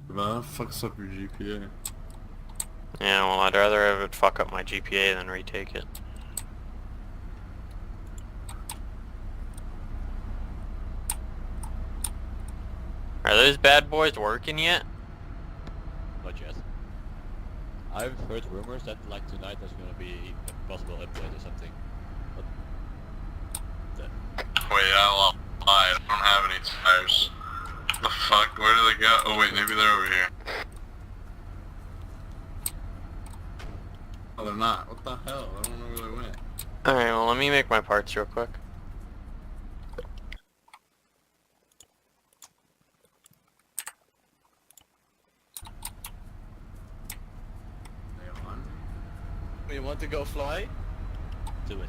But that fucks up your GPA. Yeah, well, I'd rather have it fuck up my GPA than retake it. Are those bad boys working yet? Not yet. I've heard rumors that like tonight there's gonna be a possible update or something. But Wait, I lied. I don't have any tires. The fuck? Where did they go? Oh wait, maybe they're over here. Oh, they're not. What the hell? I don't know where they went. Alright, well, let me make my parts real quick. They on? You want to go fly? do it.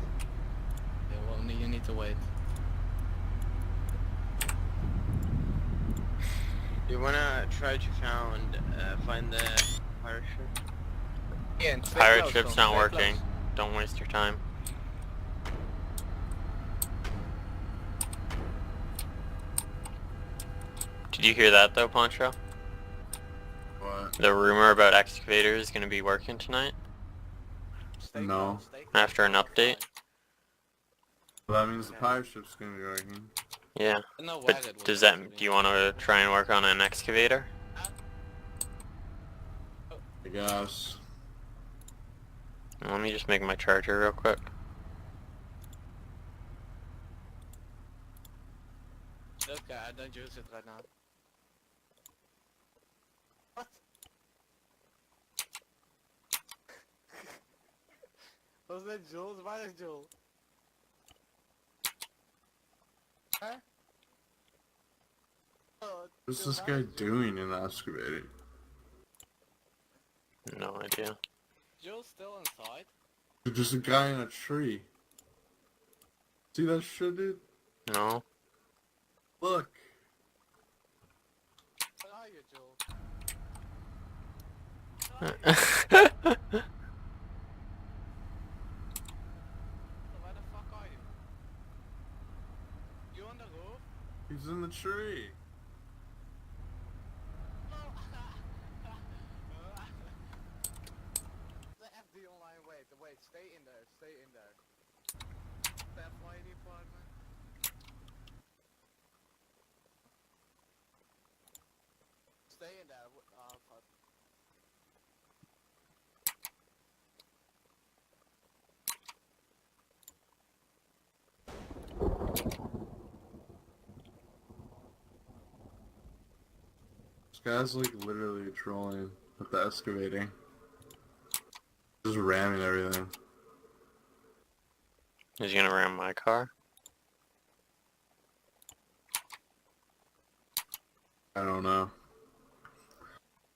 Yeah, well, you need to wait. You wanna try to find the pirate ship? Yeah, and stay Pirate close, ship's Tom, not stay working. close. Don't waste your time. Did you hear that though, Poncho? What? The rumor about Excavator is gonna be working tonight Stay No. close, stay close. after an update. Well, that means the pirate ship's gonna be working. Yeah, I don't know why but that does was that? actually- Do you want to try and work on an excavator? I guess. Let me just make my charger real quick. Okay, I don't use it right now. What? Was that Jules? Waar is Jules? Huh? Oh, What's Jules, this waar guy is Jules? doing in the excavator? No idea. Jules still inside? There's just a guy in a tree. See that shit, dude? No. Look. Where are you, Jules? Where the fuck are you? You on the roof? He's in the tree. No! The FD online, wait, stay in there, stay in there. The FY department. Stay in there, oh fuck. This guy's like literally trolling with the excavating. Just ramming everything. He's gonna ram my car. I don't know.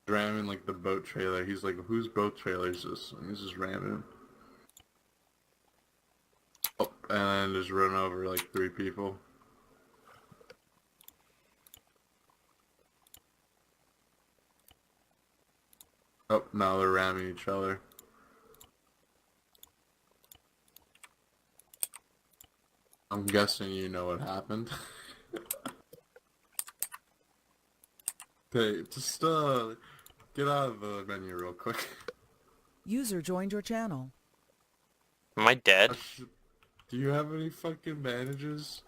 Ramming like the boat trailer. He's like, whose boat trailer is this? And he's just ramming. Oh, and then just run over like 3 people. Oh, now they're ramming each other. I'm guessing you know what happened. Hey, just get out of the menu real quick. User joined your channel. Am I dead? Do you have any fucking bandages?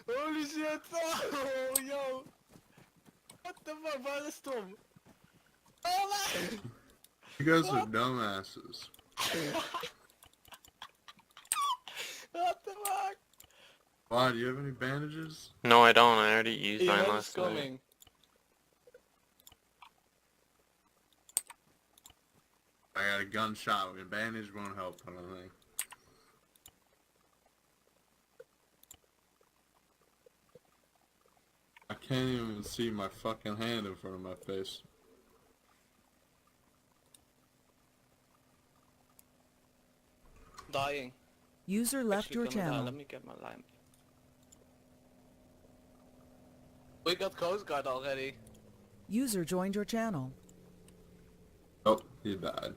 Holy shit! Oh, yo! What the fuck, waar is Tom? Oh man! You guys are dumbasses. What the fuck? Why, do you have any bandages? No, I don't. I already used mine He was last night. coming. I got a gunshot. A bandage won't help, I don't think. I can't even see my fucking hand in front of my face. Dying. User left Actually your gonna die. channel. Let me get my lamp. We got Coast Guard already. User joined your channel. Oh, he died.